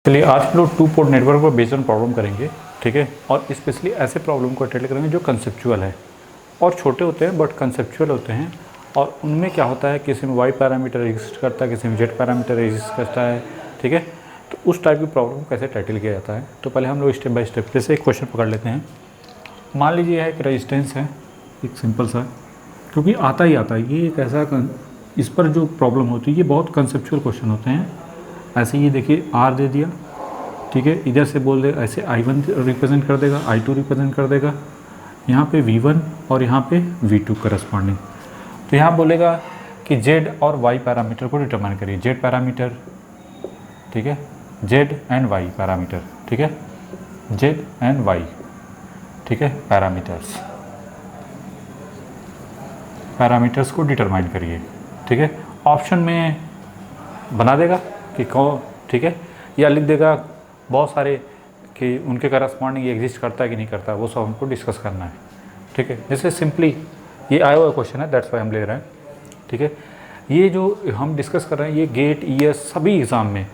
चलिए आज हम लोग टू पोर्ट नेटवर्क पर बेस्ड ऑन प्रॉब्लम करेंगे, ठीक है। और स्पेशली ऐसे प्रॉब्लम को अटेंड करेंगे जो कंसेप्चुअल है और छोटे होते हैं बट कंसेप्चुअल होते हैं। और उनमें क्या होता है, किसी में वाई पैरामीटर एग्जिस्ट करता है, किसी में जेड पैरामीटर एग्जिस्ट करता है, ठीक है। तो उस टाइप की प्रॉब्लम को कैसे टैकल किया जाता है, तो पहले हम लोग स्टेप बाय स्टेप जैसे एक क्वेश्चन पकड़ लेते हैं। मान लीजिए यह एक रेजिस्टेंस है, एक सिंपल सा, क्योंकि आता ही आता है ये एक ऐसा इस पर जो प्रॉब्लम होती है ये बहुत कंसेप्चुअल क्वेश्चन होते हैं। ऐसे ये देखिए आर दे दिया, ठीक है, इधर से बोल दे ऐसे I1 रिप्रेजेंट कर देगा, I2 रिप्रेजेंट कर देगा, यहाँ पे V1 और यहाँ पे V2 करस्पॉन्डिंग। तो यहाँ बोलेगा कि Z और Y पैरामीटर को डिटरमाइन करिए, Z पैरामीटर, ठीक है, Z एंड Y पैरामीटर, ठीक है, Z एंड Y, ठीक है, पैरामीटर्स को डिटरमाइन करिए, ठीक है। ऑप्शन में बना देगा कि कौन, ठीक है, या लिख देगा बहुत सारे कि उनके करस्पॉन्डिंग एग्जिस्ट करता है कि नहीं करता, वो सब हमको डिस्कस करना है, ठीक है। जैसे सिंपली ये आया हुआ क्वेश्चन है, दैट्स वाई हम ले रहे हैं, ठीक है। ये जो हम डिस्कस कर रहे हैं ये गेट ईएस सभी एग्ज़ाम में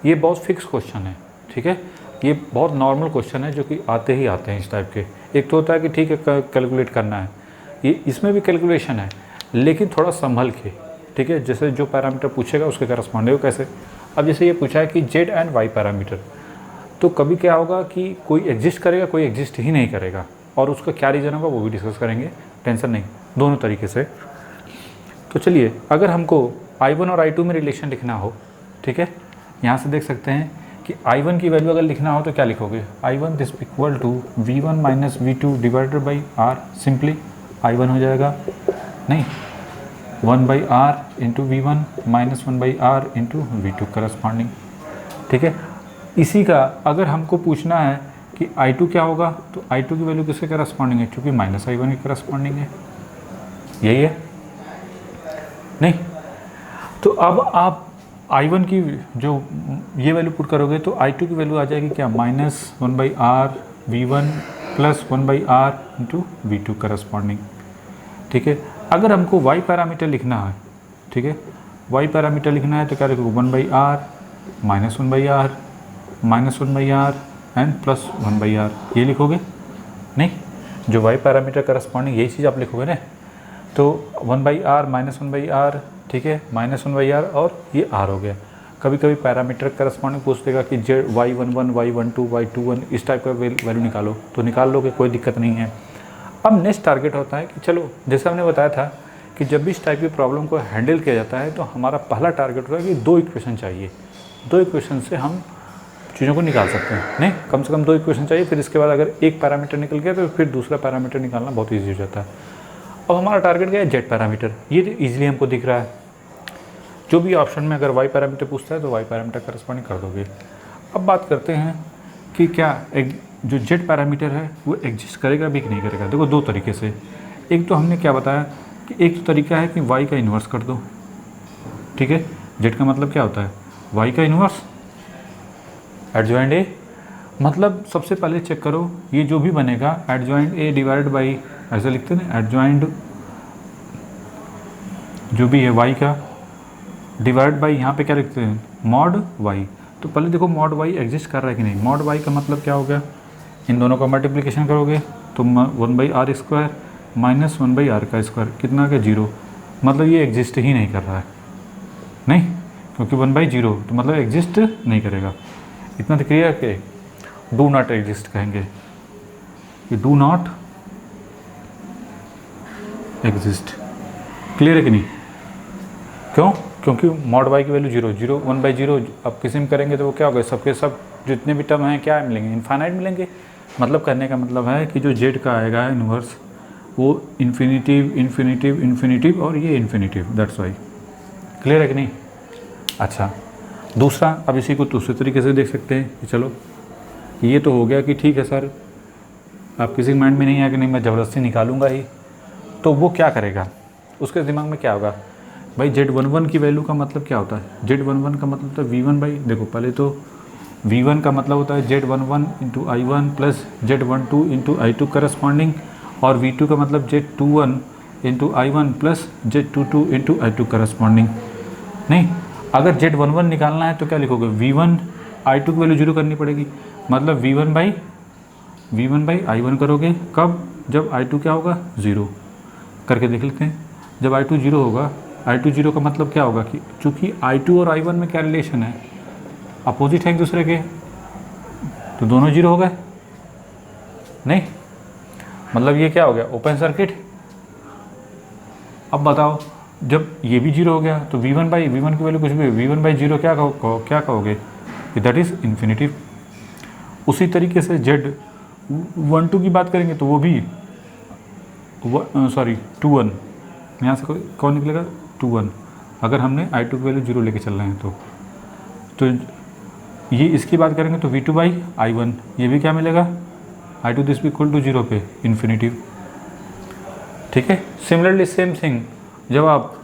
ये बहुत फिक्स क्वेश्चन है, ठीक है। ये बहुत नॉर्मल क्वेश्चन है जो कि आते ही आते हैं इस टाइप के। एक तो होता है कि ठीक है कैलकुलेट करना है, ये इसमें भी कैलकुलेशन है लेकिन थोड़ा संभल के, ठीक है। जैसे जो पैरामीटर पूछेगा उसके करस्पॉन्डिंग कैसे। अब जैसे ये पूछा है कि जेड एंड वाई पैरामीटर, तो कभी क्या होगा कि कोई एग्जिस्ट करेगा, कोई एग्जिस्ट ही नहीं करेगा, और उसका क्या रीज़न होगा वो भी डिस्कस करेंगे, टेंशन नहीं, दोनों तरीके से। तो चलिए अगर हमको I1 और I2 में रिलेशन लिखना हो, ठीक है, यहाँ से देख सकते हैं कि I1 की वैल्यू अगर लिखना हो तो क्या लिखोगे, I1 this equal to V1 minus V2 divided by R। Simply I1 हो जाएगा, नहीं 1/R into V1 minus 1/R into V2 corresponding, ठीक है। इसी का अगर हमको पूछना है कि I2 क्या होगा, तो I2 की वैल्यू किसके करस्पॉन्डिंग है, क्योंकि माइनस I1 के करस्पॉन्डिंग है, यही है, नहीं। तो अब आप I1 की जो ये वैल्यू पुट करोगे तो I2 की वैल्यू आ जाएगी क्या, minus 1/R V1 plus 1/R into V2 corresponding, ठीक है। अगर हमको Y पैरामीटर लिखना है, ठीक है, Y पैरामीटर लिखना है तो क्या लिखोगे, 1/R minus 1/R minus 1/R and plus 1/R, ये लिखोगे, नहीं। जो Y पैरामीटर करस्पॉन्डिंग यही चीज़ आप लिखोगे ना, तो 1/R माइनस 1/R, ठीक है, माइनस 1/R और ये R हो गया। कभी कभी पैरामीटर करस्पॉन्डिंग पूछ देगा कि Y11 Y12 Y21 इस टाइप का वैल्यू निकालो, तो निकाल लोगे, कोई दिक्कत नहीं है। अब नेक्स्ट टारगेट होता है कि चलो जैसे हमने बताया था कि जब भी इस टाइप की प्रॉब्लम को हैंडल किया जाता है तो हमारा पहला टारगेट होता है कि 2 इक्वेशन चाहिए, 2 इक्वेशन से हम चीज़ों को निकाल सकते हैं, नहीं, कम से कम 2 इक्वेशन चाहिए। फिर इसके बाद अगर एक पैरामीटर निकल गया तो फिर दूसरा पैरामीटर निकालना बहुत ईजी हो जाता है। अब हमारा टारगेट क्या है, जेड पैरामीटर, ये तो ईजिली हमको दिख रहा है। जो भी ऑप्शन में अगर वाई पैरामीटर पूछता है तो वाई पैरामीटर करस्पॉन्डिंग कर दोगे। अब बात करते हैं कि क्या एक जो जेड पैरामीटर है वो एग्जिस्ट करेगा भी कि नहीं करेगा। देखो 2 तरीके से, एक तो हमने क्या बताया कि एक तो तरीका है कि वाई का इन्वर्स कर दो, ठीक है। जेड का मतलब क्या होता है, वाई का इन्वर्स एडजॉइंट ए, मतलब सबसे पहले चेक करो ये जो भी बनेगा एडजॉइंट ए डिवाइड बाई, ऐसा लिखते हैं ना, एडजॉइंट जो भी है वाई का डिवाइड बाई, यहाँ पे क्या लिखते हैं, मॉड वाई। तो पहले देखो मॉड वाई एग्जिस्ट कर रहा है कि नहीं। मॉड वाई का मतलब क्या हो गया, इन दोनों का मल्टीप्लिकेशन करोगे तो 1/R स्क्वायर माइनस 1/R का स्क्वायर कितना का 0, मतलब ये एग्जिस्ट ही नहीं कर रहा है, नहीं, क्योंकि 1/0 तो मतलब एग्जिस्ट नहीं करेगा। इतना तो क्लियर है कि डू नॉट एग्जिस्ट कहेंगे, कि डू नॉट एग्जिस्ट, क्लियर है कि नहीं। क्यों, क्योंकि मॉड वाई की वैल्यू 0 1/0, अब किसी में करेंगे तो वो क्या होगा, सबके सब जितने भी टर्म हैं क्या मिलेंगे, इनफाइनाइट मिलेंगे। मतलब कहने का मतलब है कि जो जेड का आएगा इन्वर्स वो इन्फिनिटिव इन्फिनिटिव इन्फिनिटिव और ये इन्फिनिटिव, दैट्स वाई, क्लियर है कि नहीं। अच्छा दूसरा, अब इसी को दूसरे तरीके से देख सकते हैं कि चलो ये तो हो गया कि ठीक है सर, आप किसी माइंड में नहीं आया कि नहीं मैं ज़बरदस्ती निकालूंगा ही, तो वो क्या करेगा, उसके दिमाग में क्या होगा, भाई Z11 की वैल्यू का मतलब क्या होता है, Z11 का मतलब होता है V1 बाई, देखो पहले तो V1 का मतलब होता है Z11 into I1 plus Z12 into I2 corresponding, और V2 का मतलब Z21 into I1 plus Z22 into I2 corresponding. नहीं, अगर Z11 निकालना है तो क्या लिखोगे, V1 I2 की वैल्यू 0 करनी पड़ेगी, मतलब V1 बाई I1 करोगे कब, जब I2 क्या होगा 0, करके देख लेते हैं। जब I2 0 होगा, I2 0 का मतलब क्या होगा कि चूँकि I2 और I1 में क्या रिलेशन है, अपोजिट है एक दूसरे के, तो दोनों 0 हो गए, नहीं मतलब ये क्या हो गया ओपन सर्किट। अब बताओ जब ये भी 0 हो गया तो V1 की वैल्यू कुछ भी, V1 बाई 0 क्या कहोगे कि दैट इज़ इन्फिनिटिव। उसी तरीके से Z12 की बात करेंगे तो वो भी 21, यहाँ से कौन निकलेगा 21, अगर हमने I2 की वैल्यू 0 लेके चल रहे हैं तो ये इसकी बात करेंगे तो V2 बाई I1, ये भी क्या मिलेगा I2 दिस भी इक्वल टू 0 पे इन्फिनिटिव। ठीक है, सिमिलरली सेम थिंग जब आप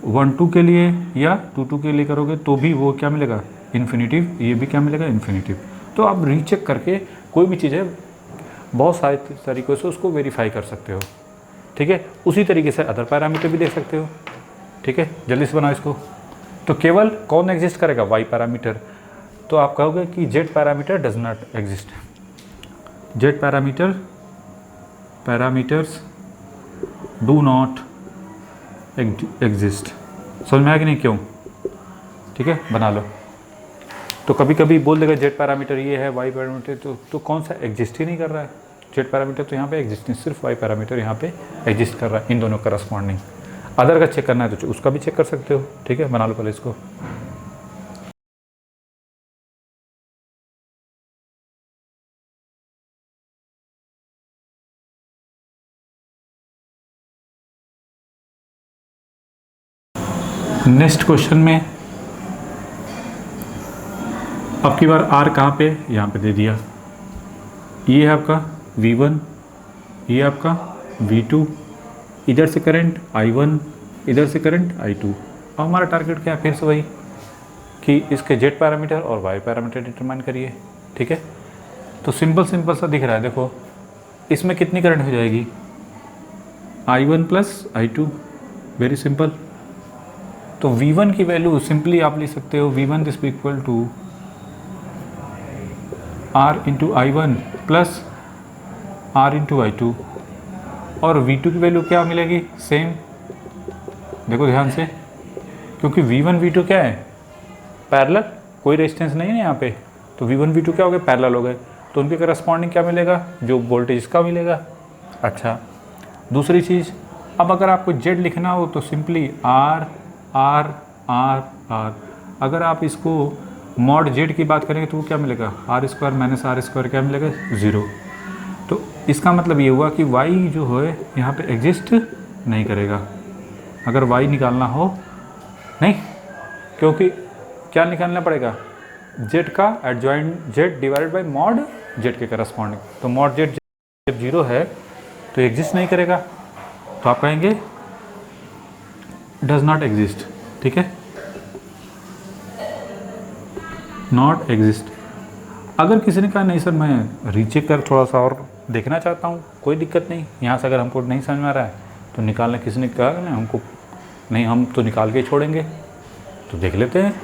1-2 के लिए या 2-2 के लिए करोगे तो भी वो क्या मिलेगा इन्फिनिटिव, ये भी क्या मिलेगा इन्फिनिटिव। तो आप रीचेक करके कोई भी चीज़ है बहुत सारे तरीक़ों से उसको वेरीफाई कर सकते हो। ठीक है, उसी तरीके से अदर पैरामीटर भी देख सकते हो। ठीक है, जल्दी से बनाओ इसको। तो केवल कौन एग्जिस्ट करेगा वाई पैरामीटर, तो आप कहोगे कि Z parameter does not exist, Z parameters do not exist. समझ में आया कि नहीं, क्यों? ठीक है, बना लो। तो कभी कभी बोल देगा जेड पैरामीटर ये है, वाई पैरामीटर तो कौन सा एग्जिस्ट ही नहीं कर रहा है, जेड पैरामीटर तो यहाँ पे एग्जिस्ट नहीं, सिर्फ वाई पैरामीटर यहाँ पे एग्जिस्ट कर रहा है, इन दोनों करस्पॉन्डिंग। अदर का चेक करना है तो उसका भी चेक कर सकते हो। ठीक है, बना लो पहले इसको। नेक्स्ट क्वेश्चन में अब की बार आर कहाँ पे, यहाँ पे दे दिया। ये है आपका V1, ये आपका V2, इधर से करंट I1, इधर से करंट I2। अब हमारा टारगेट क्या है, फिर से वही कि इसके जेड पैरामीटर और वाई पैरामीटर डिटरमाइन करिए। ठीक है, तो सिंपल सा दिख रहा है, देखो इसमें कितनी करंट हो जाएगी I1 plus I2, very simple. तो V1 की वैल्यू सिंपली आप लिख सकते हो V1 this equal to R into I1 plus R into I2, और V2 की वैल्यू क्या मिलेगी सेम, देखो ध्यान से, क्योंकि V1 V2 क्या है पैरेलल, कोई रेजिस्टेंस नहीं है यहाँ पे, तो V1 V2 क्या हो गए पैरेलल हो गए, तो उनके करस्पॉन्डिंग क्या मिलेगा, जो वोल्टेज इसका मिलेगा। अच्छा, दूसरी चीज़, अब अगर आपको Z लिखना हो तो simply R R R R, अगर आप इसको मॉड Z की बात करेंगे तो वो क्या मिलेगा R square minus R square, क्या मिलेगा 0। तो इसका मतलब ये हुआ कि Y जो है यहाँ पे एग्जिस्ट नहीं करेगा, अगर Y निकालना हो नहीं, क्योंकि क्या निकालना पड़ेगा Z का adjoint Z divided by mod Z के करस्पॉन्डिंग, तो मॉड Z जब 0 है तो एग्जिस्ट नहीं करेगा, तो आप कहेंगे डज नॉट एग्जिस्ट। ठीक है, नॉट एग्जिस्ट। अगर किसी ने कहा नहीं सर मैं रीचेक कर थोड़ा सा और देखना चाहता हूँ, कोई दिक्कत नहीं, यहाँ से अगर हमको नहीं समझ में आ रहा है तो निकालना, किसी ने कहा ना हमको नहीं हम तो निकाल के छोड़ेंगे, तो देख लेते हैं।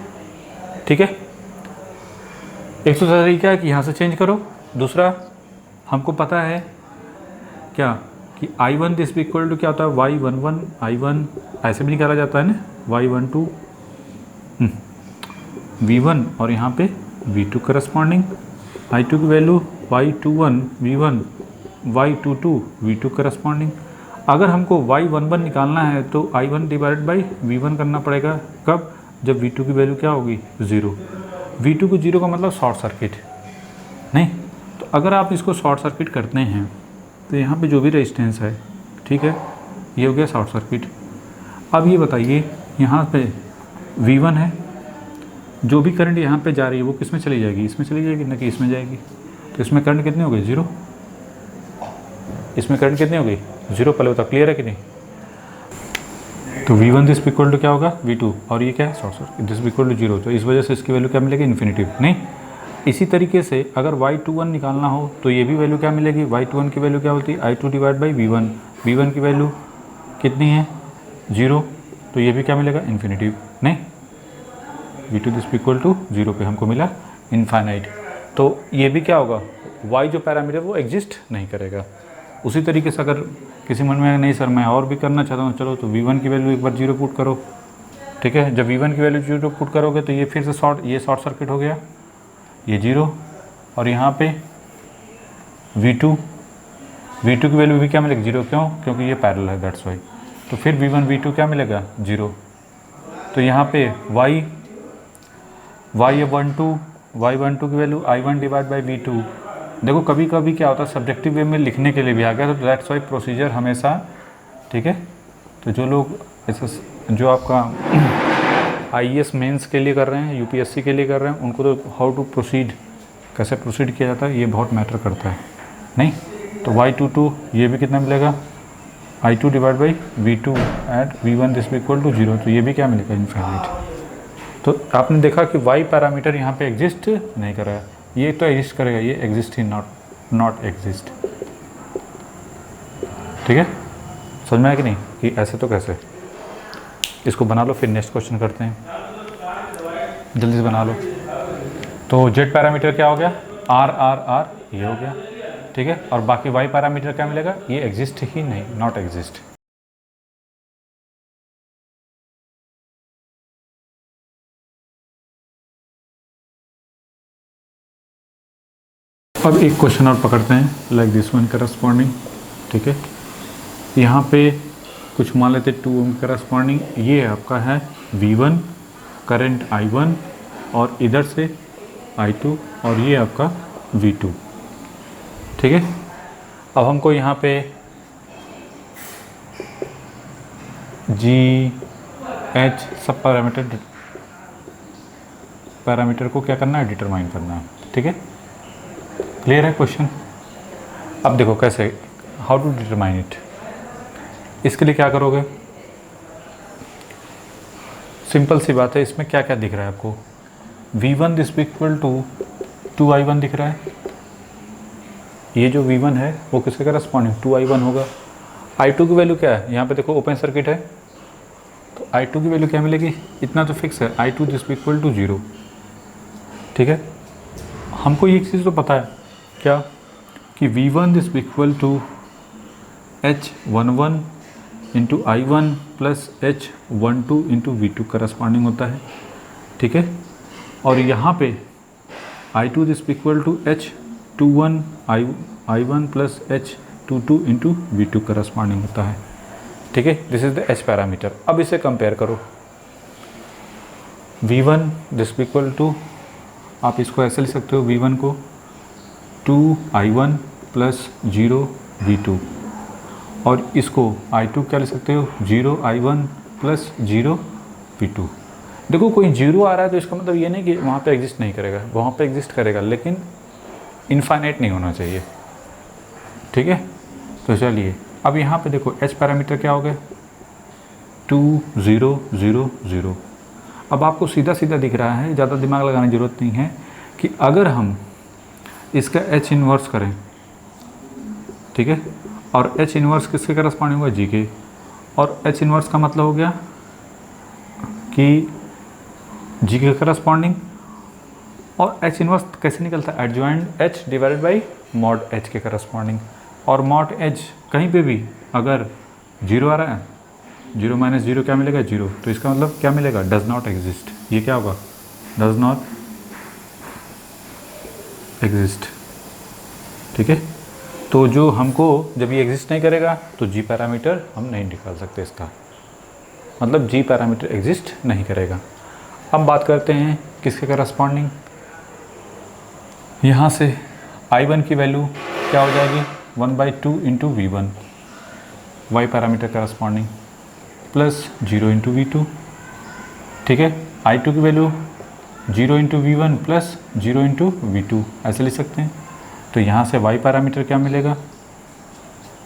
ठीक है, एक तो तरीका है कि यहाँ से चेंज करो, दूसरा हमको पता है क्या कि I1 दिस इक्वल टू क्या होता है Y11 I1, ऐसे भी निकाला जाता है ना Y12 V1 और यहाँ पे V2 करस्पॉन्डिंग, I2 की value Y21 V1 Y22 V2 corresponding. अगर हमको Y11 निकालना है तो I1 डिवाइडेड बाई V1 करना पड़ेगा, कब, जब V2 की वैल्यू क्या होगी 0। V2 को 0 का मतलब शॉर्ट सर्किट नहीं, तो अगर आप इसको शॉर्ट सर्किट करते हैं तो यहाँ पे जो भी रेजिस्टेंस है, ठीक है, ये हो गया शॉर्ट सर्किट। अब ये बताइए यहाँ पे V1 है, जो भी करंट यहाँ पे जा रही है वो किस में चली जाएगी, इसमें चली जाएगी ना कि इसमें जाएगी, तो इसमें करंट कितनी हो गई 0, इसमें करंट कितनी हो गई 0, पहले बता, क्लियर है कि नहीं। तो V1 दिस इक्वल टू क्या होगा V2, और ये क्या है short circuit, this equal to 0, तो इस वजह से इसकी वैल्यू क्या मिलेगी इन्फिनिटिव नहीं। इसी तरीके से अगर Y21 निकालना हो तो ये भी वैल्यू क्या मिलेगी, Y21 की वैल्यू क्या होती है I2 divide by V1, V1 की वैल्यू कितनी है 0, तो ये भी क्या मिलेगा इन्फिनिटिव नहीं। V2 दिस इक्वल टू 0 पे हमको मिला इनफाइनाइट। तो ये भी क्या होगा, y जो पैरामीटर वो एग्जिस्ट नहीं करेगा। उसी तरीके से अगर किसी मन में नहीं सर मैं और भी करना चाहता हूँ, चलो तो V1 की वैल्यू एक बार 0 पुट करो, ठीक है। जब V1 की वैल्यू 0 पुट करोगे तो ये फिर से ये शॉर्ट सर्किट हो गया, ये 0, और यहाँ पे V2 की वैल्यू भी क्या मिलेगी 0, क्यों, क्योंकि ये पैरेलल है, दैट्स वाई। तो फिर V1 V2 क्या मिलेगा 0। तो यहाँ पे y12 की value I1 divide by V2। देखो कभी कभी क्या होता है सब्जेक्टिव वे में लिखने के लिए भी आ गया, तो दैट्स वाई प्रोसीजर हमेशा, ठीक है। तो जो लोग ऐसा जो आपका IAS मेंस के लिए कर रहे हैं, UPSC के लिए कर रहे हैं, उनको तो हाउ टू प्रोसीड, कैसे प्रोसीड किया जाता है ये बहुत मैटर करता है, नहीं। तो y22 ये भी कितना मिलेगा I2 divide by V2 at V1 this equal to 0। तो ये भी क्या मिलेगा इनफाइनाइट। तो आपने देखा कि y पैरामीटर यहाँ पे एग्जिस्ट नहीं कर रहा है, ये तो एग्जिस्ट करेगा, ये एग्जिस्ट ही नॉट एग्जिस्ट, ठीक है। समझ में आया कि नहीं कि ऐसे तो कैसे। इसको बना लो, फिर नेक्स्ट क्वेश्चन करते हैं, जल्दी से बना लो। तो z पैरामीटर क्या हो गया r ये हो गया, ठीक है। और बाकी y पैरामीटर क्या मिलेगा, ये एग्जिस्ट ही नहीं, नॉट एग्जिस्ट। अब एक क्वेश्चन और पकड़ते हैं, लाइक दिस वन करस्पॉन्डिंग, ठीक है। यहाँ पे कुछ मान लेते 2 ओम करस्पॉन्डिंग, ये आपका है V1 करंट I1 और इधर से I2 और ये आपका V2, ठीक है। अब हमको यहाँ पे GH सब पैरामीटर को क्या करना है, डिटरमाइन करना है, ठीक है। क्लियर है क्वेश्चन। अब देखो कैसे, हाउ टू डिटरमाइन इट। इसके लिए क्या करोगे, सिंपल सी बात है। इसमें क्या क्या दिख रहा है आपको, V1 this equal to 2I1 दिख रहा है। ये जो V1 है वो किसके करस्पॉन्डिंग 2I1 होगा। I2 की वैल्यू क्या है, यहाँ पे देखो ओपन सर्किट है, तो I2 की वैल्यू क्या मिलेगी, इतना तो फिक्स है, I2 दिस इक्वल टू 0, ठीक है। हमको ये चीज़ तो पता है क्या, कि V1 this equal to H11 into I1 plus H12 into V2 corresponding होता है, ठीक है। और यहाँ पे I2 this equal to H21 I1 plus H22 into V2 corresponding होता है, ठीक है। This is the H parameter. अब इसे कंपेयर करो, V1 दिस इक्वल टू, आप इसको ऐसे लिख सकते हो, V1 को 2I1 प्लस 0 V2, और इसको I2 क्या लिख सकते हो 0I1 प्लस 0 V2। देखो कोई 0 आ रहा है तो इसका मतलब ये नहीं कि वहाँ पे एग्जिस्ट नहीं करेगा, वहाँ पे एग्जिस्ट करेगा, लेकिन इनफाइनाइट नहीं होना चाहिए, ठीक है। तो चलिए अब यहाँ पे देखो H पैरामीटर क्या हो गया 2 0 0 0। अब आपको सीधा सीधा दिख रहा है, ज़्यादा दिमाग लगाने की ज़रूरत नहीं है, कि अगर हम इसका H इन्वर्स करें, ठीक है, और H इन्वर्स किसके करस्पॉन्डिंग होगा G के, और H इन्वर्स का मतलब हो गया कि G के करस्पॉन्डिंग, और H इन्वर्स कैसे निकलता है, adjoint H divided by mod H के करस्पॉन्डिंग। और मॉड H कहीं पे भी अगर 0 आ रहा है, 0 माइनस 0 क्या मिलेगा 0, तो इसका मतलब क्या मिलेगा डज नॉट एग्जिस्ट। ये क्या होगा डज नॉट एग्जिस्ट, ठीक है। तो जो हमको जब ये एग्जिस्ट नहीं करेगा तो G पैरामीटर हम नहीं निकाल सकते, इसका मतलब G पैरामीटर एग्जिस्ट नहीं करेगा। अब बात करते हैं किसके करस्पॉन्डिंग, यहाँ से I1 की वैल्यू क्या हो जाएगी 1/2 into V1 Y parameter corresponding plus 0 into V2, ठीक है। I2 की value 0 into V1 plus 0 into V2 ऐसे लिख सकते हैं। तो यहाँ से Y पैरामीटर क्या मिलेगा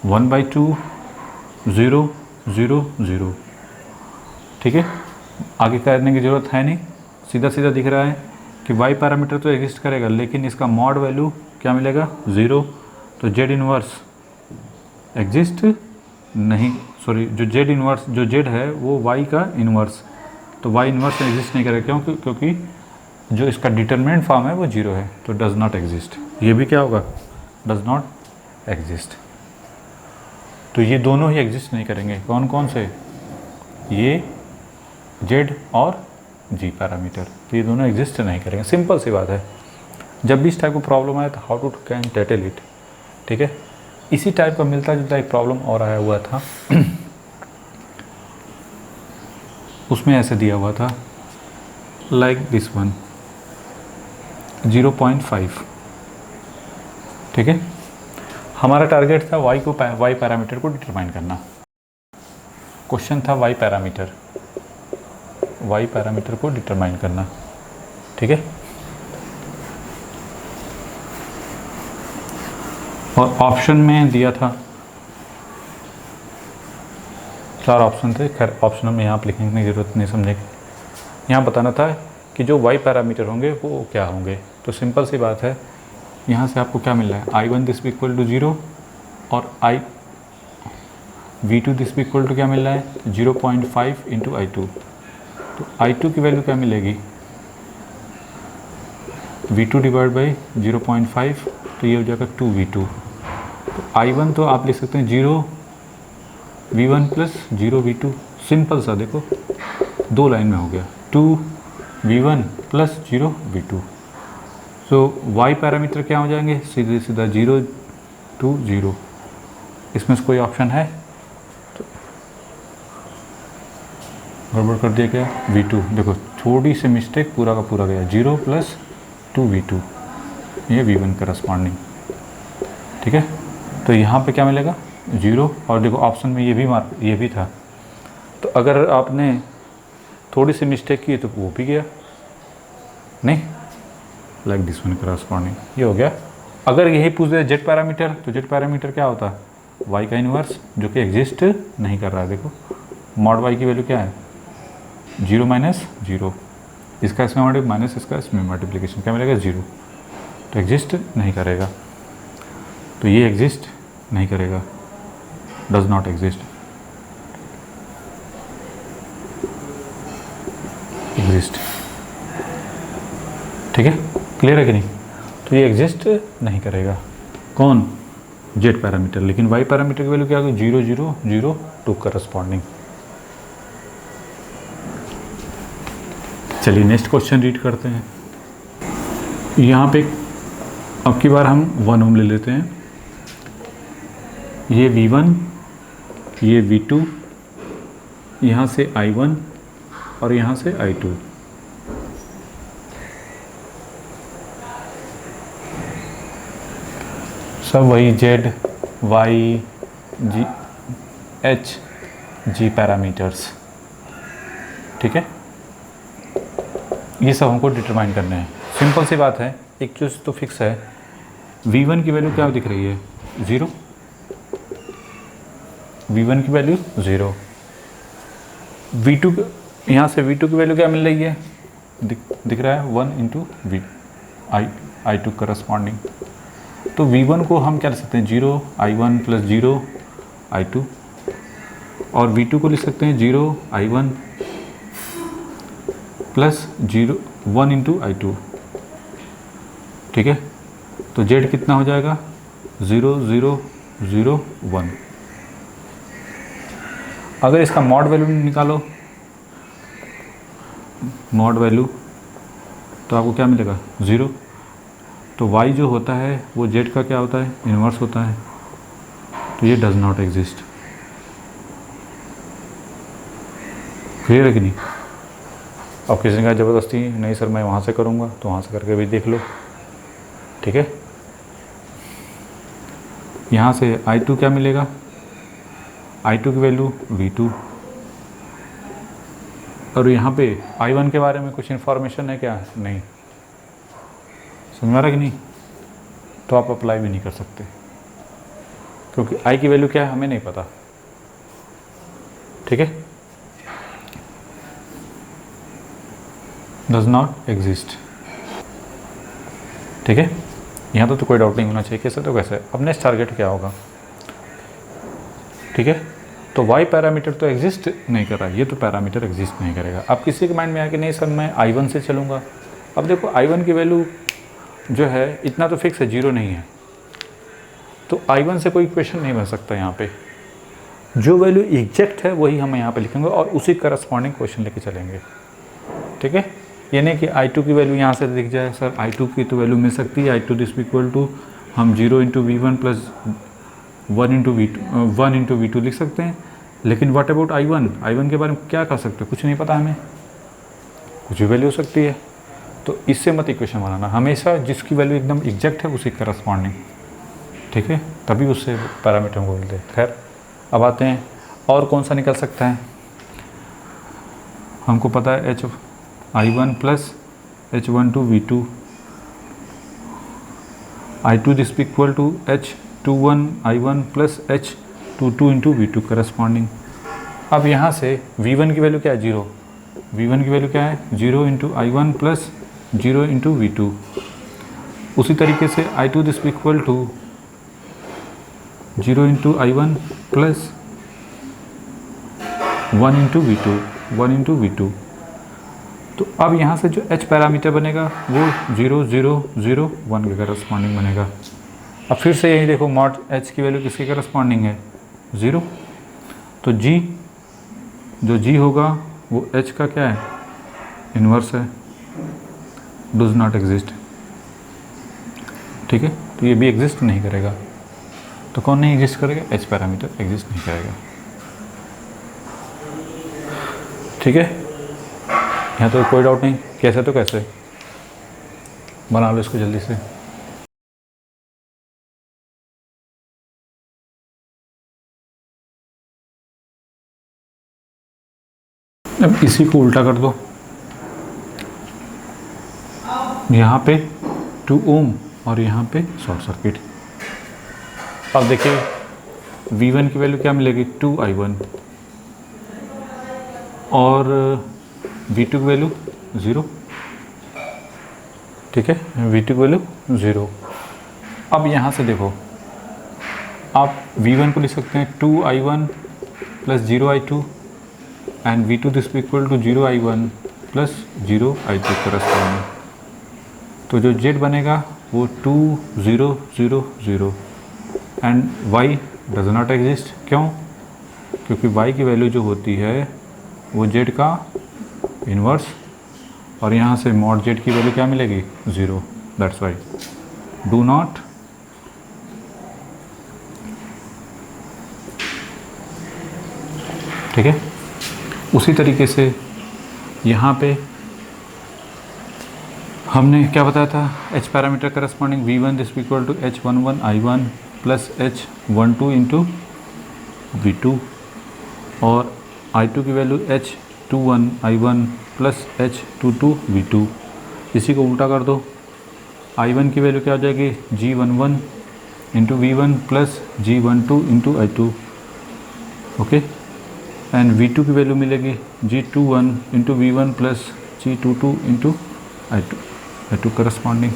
1/2 0 0 0, ठीक है। आगे करने की ज़रूरत है नहीं, सीधा सीधा दिख रहा है कि Y पैरामीटर तो एग्जिस्ट करेगा, लेकिन इसका मॉड वैल्यू क्या मिलेगा 0। तो Z इन्वर्स एग्जिस्ट नहीं, सॉरी जो Z इन्वर्स जो Z है वो Y का इन्वर्स तो y इन्वर्स एग्जिस्ट नहीं करेगा। क्यों? क्योंकि जो इसका डिटरमिनेंट फॉर्म है वो 0 है, तो डज नॉट एग्जिस्ट। ये भी क्या होगा? Does not exist. तो ये दोनों ही एग्जिस्ट नहीं करेंगे। कौन कौन से? ये z और g पैरामीटर, तो ये दोनों एग्जिस्ट नहीं करेंगे। सिंपल सी बात है। जब भी इस टाइप का प्रॉब्लम आए तो how to can tackle it, ठीक है। इसी टाइप का मिलता जुलता एक प्रॉब्लम और आया हुआ था उसमें ऐसे दिया हुआ था लाइक दिस वन 0.5, ठीक है। हमारा टारगेट था y पैरामीटर को डिटरमाइन करना। क्वेश्चन था y पैरामीटर को डिटरमाइन करना, ठीक है। और ऑप्शन में दिया था 4 ऑप्शन थे। खैर ऑप्शन में यहाँ पर लिखने की ज़रूरत नहीं, समझे। यहाँ बताना था कि जो y पैरामीटर होंगे वो क्या होंगे। तो सिंपल सी बात है, यहाँ से आपको क्या मिल रहा है? I1 दिस भी इक्वल टू 0 और V2 दिस भी इक्वल टू क्या मिल रहा है? 0.5 इंटू I2। तो I2 की वैल्यू क्या मिलेगी? V2 डिवाइड बाई 0.5, तो ये हो जाएगा 2V2। तो I1 तो आप लिख सकते हैं 0V1 प्लस 0V2। सिंपल सा, देखो 2 लाइन में हो गया, 2V1 प्लस 0V2। सो y पैरामीटर क्या हो जाएंगे? सीधे सीधा 0 to 0। इसमें से कोई ऑप्शन है? तो गड़बड़ कर दिया क्या? V2, देखो थोड़ी सी मिस्टेक, पूरा का पूरा गया 0 प्लस 2V2, ये V1 करस्पॉन्डिंग, ठीक है। तो यहाँ पे क्या मिलेगा? 0। और देखो ऑप्शन में ये भी था। तो अगर आपने थोड़ी सी मिस्टेक की तो वो भी गया नहीं, लाइक दिस वन करस्पॉन्डिंग, ये हो गया। अगर यही पूछ दे जेड पैरामीटर, तो जेड पैरामीटर क्या होता है? y का इन्वर्स, जो कि एग्जिस्ट नहीं कर रहा है। देखो मॉड y की वैल्यू क्या है? 0 माइनस 0, इसका इसमें मल्टीप्लिकेशन माइनस इसका इसमें मल्टीप्लिकेशन, क्या मिलेगा? 0। तो एग्जिस्ट नहीं करेगा, तो ये एग्जिस्ट नहीं करेगा, डज नॉट एग्जिस्ट। एग्जिस्ट, ठीक है, क्लियर है कि नहीं? तो ये एग्जिस्ट नहीं करेगा। कौन? Z parameter. लेकिन वाई पैरामीटर की वैल्यू क्या होगी? 0 0 0 टू करस्पॉन्डिंग। चलिए नेक्स्ट क्वेश्चन रीड करते हैं। यहाँ पे अब की बार हम 1 ओम ले लेते हैं। ये V1, ये V2, यहाँ से I1 और यहाँ से I2। सब वही Z, Y, G, H, G parameters, ठीक है। ये सब हमको डिटरमाइन करने हैं। सिंपल सी बात है, एक चीज़ तो फिक्स है। V1 की वैल्यू क्या दिख रही है? 0। V1 की वैल्यू 0। V2, यहाँ से V2 की वैल्यू क्या मिल रही है? दिख रहा है 1 इंटू I2 करस्पॉन्डिंग। तो V1 को हम क्या लिख सकते हैं? 0 I1 प्लस 0 I2, और V2 को लिख सकते हैं 0 I1 प्लस 1 इंटू I2, ठीक है। तो Z कितना हो जाएगा? 0 0 0 1। अगर इसका मॉड वैल्यू निकालो, मॉड वैल्यू, तो आपको क्या मिलेगा? 0। तो y जो होता है वो z का क्या होता है? इन्वर्स होता है। तो ये डज नॉट एग्जिस्ट। क्लियर है कि नहीं? अब किसी ने कहा ज़बरदस्ती नहीं सर मैं वहाँ से करूँगा, तो वहाँ से करके भी देख लो, ठीक है। यहाँ से I2 क्या मिलेगा? I2 की वैल्यू V2, और यहाँ पे I1 के बारे में कुछ इन्फॉर्मेशन है क्या? नहीं। समझ में आ रहा कि नहीं? तो आप अप्लाई भी नहीं कर सकते, क्योंकि I की वैल्यू क्या है हमें नहीं पता, ठीक है। डज नॉट एग्जिस्ट, ठीक है। यहाँ तो कोई डाउट नहीं होना चाहिए। कैसे तो कैसे। अब नेक्स्ट टारगेट क्या होगा? ठीक है, तो वाई पैरामीटर तो एग्जिस्ट नहीं कर रहा है, ये तो पैरामीटर एग्जिस्ट नहीं करेगा। अब किसी के माइंड में आया कि नहीं सर मैं I1 से चलूँगा। अब देखो I1 की वैल्यू जो है इतना तो फिक्स है, 0 नहीं है, तो I1 से कोई इक्वेशन नहीं बन सकता। यहाँ पे जो वैल्यू एग्जैक्ट है वही हम यहाँ पे लिखेंगे और उसी करस्पॉन्डिंग क्वेश्चन लेके चलेंगे। ठीक है, ये नहीं कि I2 की वैल्यू यहाँ से दिख जाए, सर I2 की तो वैल्यू मिल सकती है, I2 दिस इक्वल टू हम 0 into V1 plus 1 into V2 लिख सकते हैं। लेकिन व्हाट अबाउट I1 के बारे में क्या कर सकते हैं, कुछ नहीं पता हमें, कुछ भी वैल्यू हो सकती है। तो इससे मत इक्वेशन बनाना, हमेशा जिसकी वैल्यू एकदम एग्जैक्ट है उसी करस्पॉन्डिंग, ठीक है, तभी उससे पैरामीटर को बोलते हैं। खैर अब आते हैं और कौन सा निकल सकता है। हमको पता है I1 plus H12 V2, I2 this equal to H21 I1 plus H22 into V2 corresponding. अब यहाँ से V1 की वैल्यू क्या है, 0, V1 की वैल्यू क्या है 0 into I1 plus 0 into V2। उसी तरीके से I2 this equal to 0 into I1 plus 1 into V2। तो अब यहाँ से जो H पैरामीटर बनेगा वो 0 0 0 1 के करस्पॉन्डिंग बनेगा। अब फिर से यही देखो मॉड H की वैल्यू किसके करस्पॉन्डिंग है, 0, तो G जो G होगा वो H का क्या है, इन्वर्स है, डज नॉट एग्जिस्ट। ठीक है, तो ये भी एग्जिस्ट नहीं करेगा। तो कौन नहीं एग्जिस्ट करेगा, H पैरामीटर एग्जिस्ट नहीं करेगा। ठीक है, यहाँ तो कोई डाउट नहीं, कैसे तो कैसे बना लो इसको जल्दी से। अब इसी को उल्टा कर दो, यहाँ पे 2 ओम और यहाँ पे शॉर्ट सर्किट। अब देखिए V1 की वैल्यू क्या मिलेगी, 2I1 और V2 की वैल्यू 0। ठीक है, V2 की वैल्यू 0। अब यहाँ से देखो आप V1 को लिख सकते हैं 2I1 plus 0I2 and V2 this equal to 0I1 plus 0I2 corresponding. तो जो Z बनेगा वो 2 0 0 0 and Y does not exist. क्यों, क्योंकि Y की वैल्यू जो होती है वो Z का इन्वर्स, और यहाँ से मॉड Z की वैल्यू क्या मिलेगी, 0, दैट्स वाई डू नॉट ठीक है। उसी तरीके से यहाँ पे हमने क्या बताया था, H parameter corresponding V1 this equal to H11 I1 plus H12 into V2 और I2 की value H21 I1 plus H22 V2। इसी को उल्टा कर दो, I1 की वैल्यू क्या हो जाएगी, G11 into V1 plus G12 into I2, okay, and V2 की वैल्यू मिलेगी G21 into V1 plus G22 into I2 corresponding.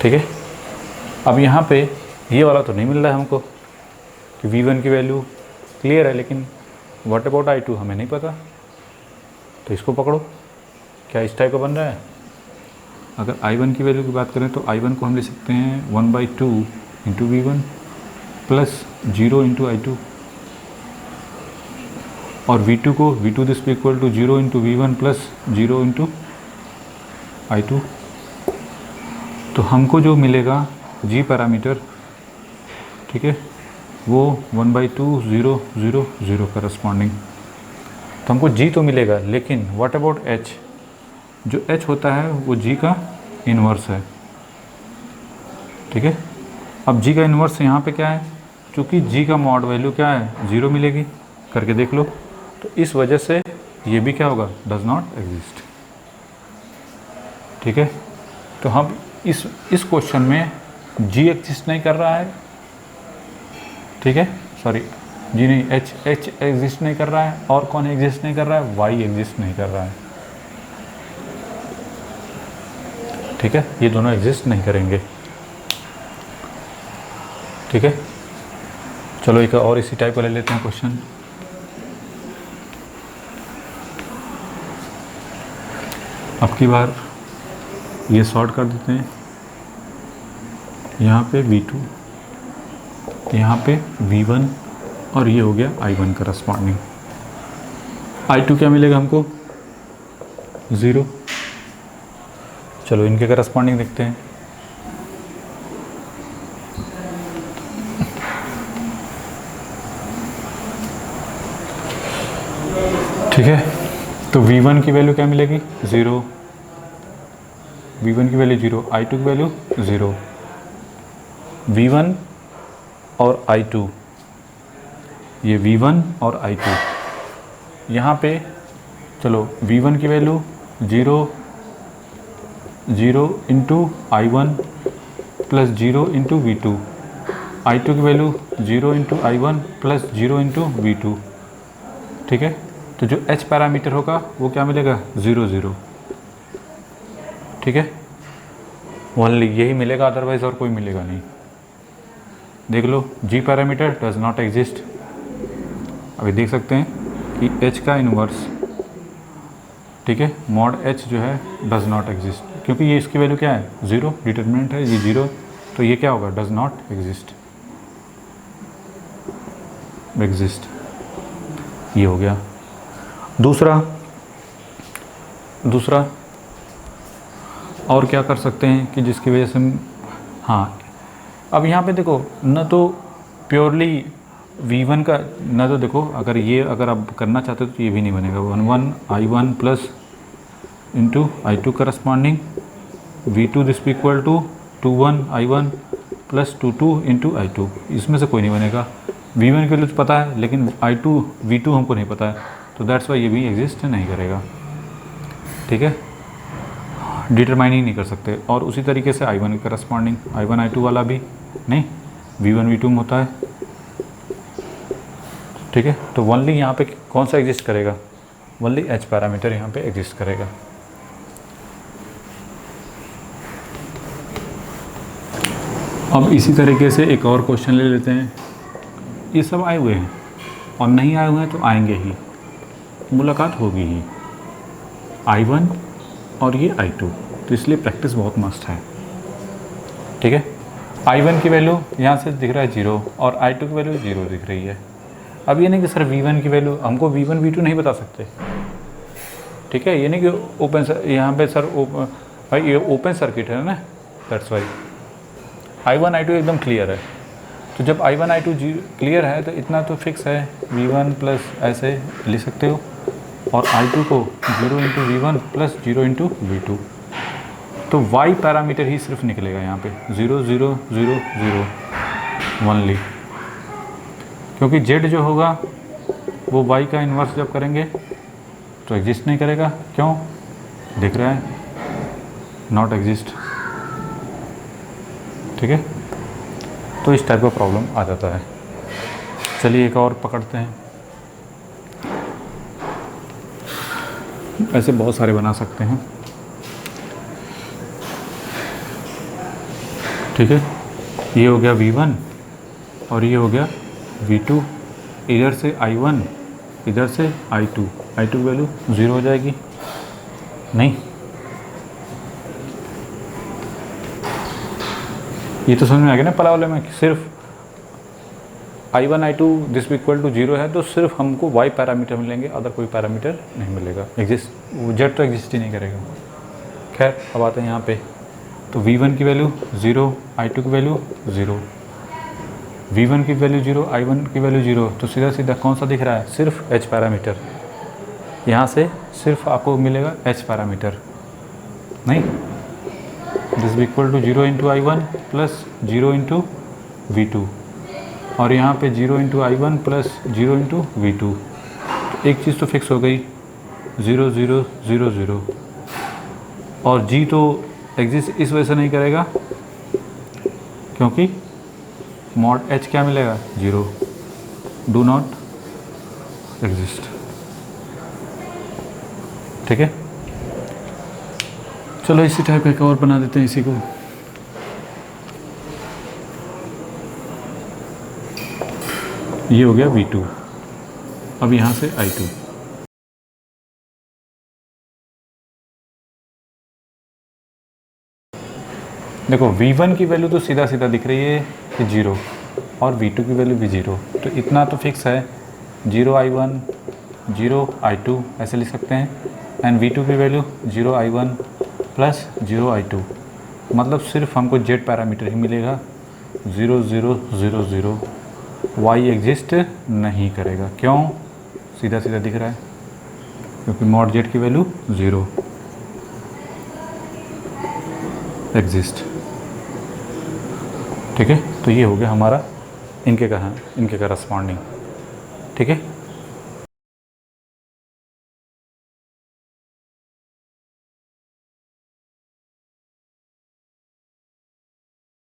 ठीक है, अब यहाँ पे ये वाला तो नहीं मिल रहा है हमको कि V1 की वैल्यू क्लियर है, लेकिन व्हाट अबाउट I2 हमें नहीं पता। तो इसको पकड़ो, क्या इस टाइप का बन रहा है। अगर I1 की वैल्यू की बात करें तो I1 को हम लिख सकते हैं 1/2 into V1 plus 0 into I2, और V2 को V2 this equal to 0 into V1 plus 0 into I2। तो हमको जो मिलेगा G पैरामीटर, ठीक है, वो 1/2 0 0 0 करस्पॉन्डिंग। तो हमको G तो मिलेगा, लेकिन व्हाट अबाउट H, जो H होता है वो G का इन्वर्स है। ठीक है, अब G का इन्वर्स यहाँ पे क्या है, क्योंकि G का मॉड वैल्यू क्या है, 0 मिलेगी, करके देख लो। तो इस वजह से ये भी क्या होगा, डज नॉट एग्जिस्ट। ठीक है, तो हम इस क्वेश्चन में G एग्जिस्ट नहीं कर रहा है, ठीक है, सॉरी G नहीं, H एग्जिस्ट नहीं कर रहा है, और कौन एग्जिस्ट नहीं कर रहा है, Y एग्जिस्ट नहीं कर रहा है। ठीक है, ये दोनों एग्जिस्ट नहीं करेंगे। ठीक है, चलो एक और इसी टाइप का ले लेते हैं क्वेश्चन। अब की बार ये सॉर्ट कर देते हैं, यहाँ पे V2, यहाँ पे V1 और ये हो गया I1 करस्पॉन्डिंग। I2 क्या मिलेगा हमको? 0। चलो इनके करस्पॉन्डिंग देखते हैं। ठीक है, तो V1 की वैल्यू क्या मिलेगी? 0। V1 की वैल्यू 0, I2 की वैल्यू 0। V1 और I2, ये V1 और I2, यहाँ पे चलो V1 की value 0 0 into I1 plus 0 into V2, I2 की value 0 into I1 plus 0 into V2। ठीक है, तो जो H पैरामीटर होगा वो क्या मिलेगा? 0 0। ठीक है, ओनली यही मिलेगा, अदरवाइज़ और कोई मिलेगा नहीं। देख लो, G parameter does not exist. अभी देख सकते हैं कि H का इन्वर्स, ठीक है, मॉड H जो है डज नॉट एग्जिस्ट, क्योंकि ये इसकी वैल्यू क्या है? 0, डिटरमिनेंट है ये 0, तो ये क्या होगा? Does not exist. ये हो गया। दूसरा और क्या कर सकते हैं कि जिसकी वजह से हम, हाँ, अब यहाँ पे देखो, न तो प्योरली V1 का, न तो देखो, अगर आप करना चाहते हो तो ये भी नहीं बनेगा। 1 I1 plus into I2 corresponding V2 this equal to 21 I1 plus 22 into I2, इसमें से कोई नहीं बनेगा। V1 के लिए तो पता है, लेकिन V2 हमको नहीं पता है, तो दैट्स वाई ये भी एग्जिस्ट नहीं करेगा। ठीक है, डिटरमाइन ही नहीं कर सकते। और उसी तरीके से I1 के करस्पॉन्डिंग I1 I2 वाला भी नहीं, V1 V2 में होता है। ठीक है, तो ओनली यहाँ पे कौन सा एग्जिस्ट करेगा? ओनली H पैरामीटर यहाँ पे एग्जिस्ट करेगा। अब इसी तरीके से एक और क्वेश्चन ले लेते हैं। ये सब आए हुए हैं और नहीं आए हुए हैं तो आएंगे ही, मुलाकात होगी ही, I1 और ये I2, तो इसलिए प्रैक्टिस बहुत मस्ट है। ठीक है, I1 की वैल्यू यहाँ से दिख रहा है 0 और I2 की वैल्यू 0 दिख रही है। अब ये नहीं कि सर V1 की वैल्यू, हमको V1 V2 नहीं बता सकते। ठीक है, ये नहीं कि ओपन, यहाँ पे सर भाई ये ओपन सर्किट है ना, दैट्स वाई I1 I2 एकदम क्लियर है। तो जब I1 I2 क्लियर है तो इतना तो फिक्स है, V1 प्लस ऐसे लिख सकते हो, और I2 को 0 into V1 plus 0 into V2, तो Y पैरामीटर ही सिर्फ निकलेगा यहाँ पे 0 0 0 0 ओनली, क्योंकि Z जो होगा वो Y का इन्वर्स जब करेंगे तो एग्जिस्ट नहीं करेगा। क्यों? दिख रहा है, नॉट एग्जिस्ट। ठीक है, तो इस टाइप का प्रॉब्लम आ जाता है। चलिए एक और पकड़ते हैं। ऐसे बहुत सारे बना सकते हैं। ठीक है, ये हो गया V1 और ये हो गया V2, इधर से I1, इधर से I2 की वैल्यू 0 हो जाएगी। नहीं, ये तो समझ में आ गया ना पहला वाले में, कि सिर्फ I1 I2 this equal to 0 है तो सिर्फ हमको Y पैरामीटर मिलेंगे, अदर कोई पैरामीटर नहीं मिलेगा। Z तो एग्जिस्ट ही नहीं करेगा। खैर, अब आते हैं यहाँ पे, तो V1 की वैल्यू 0, I2 की वैल्यू 0, V1 की वैल्यू 0, I1 की वैल्यू 0, तो सीधा सीधा कौन सा दिख रहा है? सिर्फ H पैरामीटर। यहाँ से सिर्फ आपको मिलेगा H पैरामीटर, नहीं, this equal to 0 into I1 plus 0 into V2, और यहाँ पे 0 into I1 plus 0 into V2, तो एक चीज़ तो फिक्स हो गई, 0 0 0 0, और G तो एग्जिस्ट इस वजह से नहीं करेगा क्योंकि मॉड H क्या मिलेगा? 0, डू नॉट एग्जिस्ट। ठीक है, चलो इसी टाइप का एक और बना देते हैं इसी को। ये हो गया V2, अब यहाँ से I2। देखो V1 की वैल्यू तो सीधा सीधा दिख रही है कि 0 और V2 की वैल्यू भी 0, तो इतना तो फिक्स है 0I1 0I2 ऐसे लिख सकते हैं, एंड V2 की वैल्यू 0I1 प्लस 0I2, मतलब सिर्फ हमको Z पैरामीटर ही मिलेगा 0 0 0 0, Y एग्जिस्ट नहीं करेगा। क्यों? सीधा सीधा दिख रहा है, क्योंकि मॉड Z की वैल्यू 0 एग्जिस्ट। ठीक है, तो ये हो गया हमारा इनके का करस्पॉन्डिंग। ठीक है।